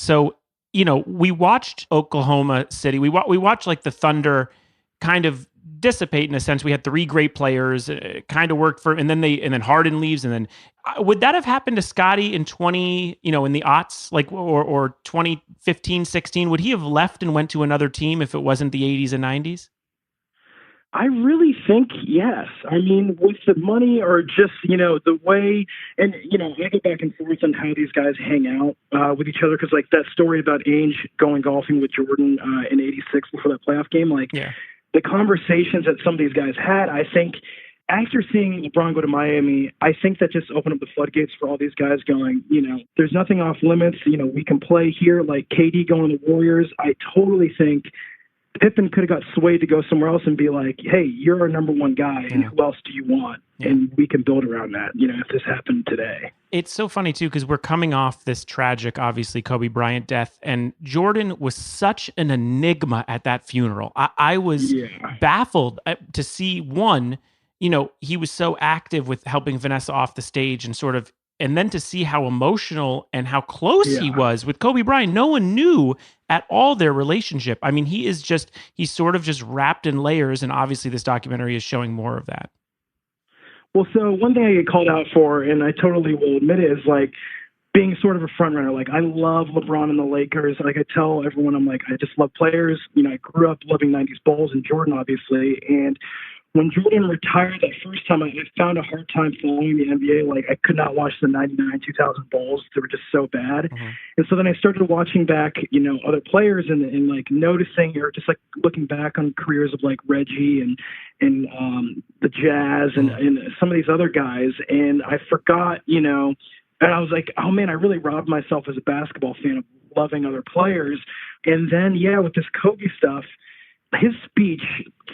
So, we watched Oklahoma City. We watched like the Thunder kind of dissipate in a sense. We had three great players, kind of worked for, and then Harden leaves, and then would that have happened to Scottie in 20, in the aughts, like or 2015, 16? Would he have left and went to another team if it wasn't the 80s and 90s? I really think yes. I mean, with the money or just, the way, and, I go back and forth on how these guys hang out with each other. Cause like that story about Ainge going golfing with Jordan in 86 before that playoff game, like Yeah. the conversations that some of these guys had, I think after seeing LeBron go to Miami, I think that just opened up the floodgates for all these guys going, there's nothing off limits. We can play here, like KD going to the Warriors. I totally think Pippen could have got swayed to go somewhere else and be like, hey, you're our number one guy, and who else do you want? Yeah. And we can build around that, if this happened today. It's so funny, too, because we're coming off this tragic, obviously, Kobe Bryant death, and Jordan was such an enigma at that funeral. I was baffled to see, one, he was so active with helping Vanessa off the stage and then to see how emotional and how close he was with Kobe Bryant. No one knew at all their relationship. I mean, he's sort of just wrapped in layers, and obviously this documentary is showing more of that. Well, so one thing I get called out for, and I totally will admit it, is like being sort of a front runner. Like I love LeBron and the Lakers. Like I tell everyone, I'm like, I just love players. I grew up loving 90s Bulls and Jordan, obviously. And when Jordan retired that first time, I found a hard time following the NBA. Like I could not watch the 99, 2000 Bulls. They were just so bad. Mm-hmm. And so then I started watching back, other players and like noticing or just like looking back on careers of like Reggie and the Jazz and some of these other guys. And I forgot, and I was like, oh man, I really robbed myself as a basketball fan of loving other players. And then, with this Kobe stuff, his speech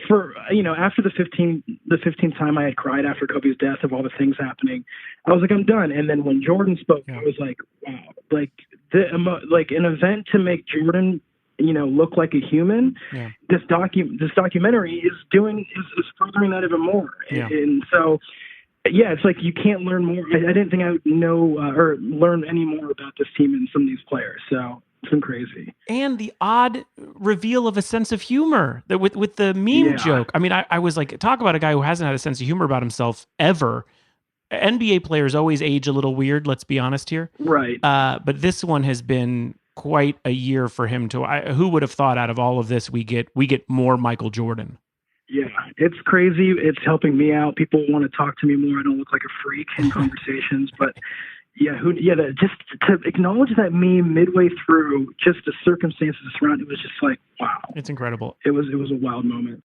for, after the 15th time I had cried after Kobe's death of all the things happening, I was like, I'm done. And then when Jordan spoke, I was like, wow, like an event to make Jordan, look like a human. Yeah. This documentary is furthering that even more. Yeah. And so, it's like you can't learn more. I didn't think I would know or learn any more about this team and some of these players. So it's been crazy. And the odd reveal of a sense of humor that with the meme joke. I mean, I was like, talk about a guy who hasn't had a sense of humor about himself ever. NBA players always age a little weird. Let's be honest here. Right. But this one has been quite a year for him who would have thought out of all of this, we get more Michael Jordan. Yeah, it's crazy. It's helping me out. People want to talk to me more. I don't look like a freak in conversations, but just to acknowledge that meme midway through, just the circumstances around it was just like, wow. It's incredible. It was a wild moment.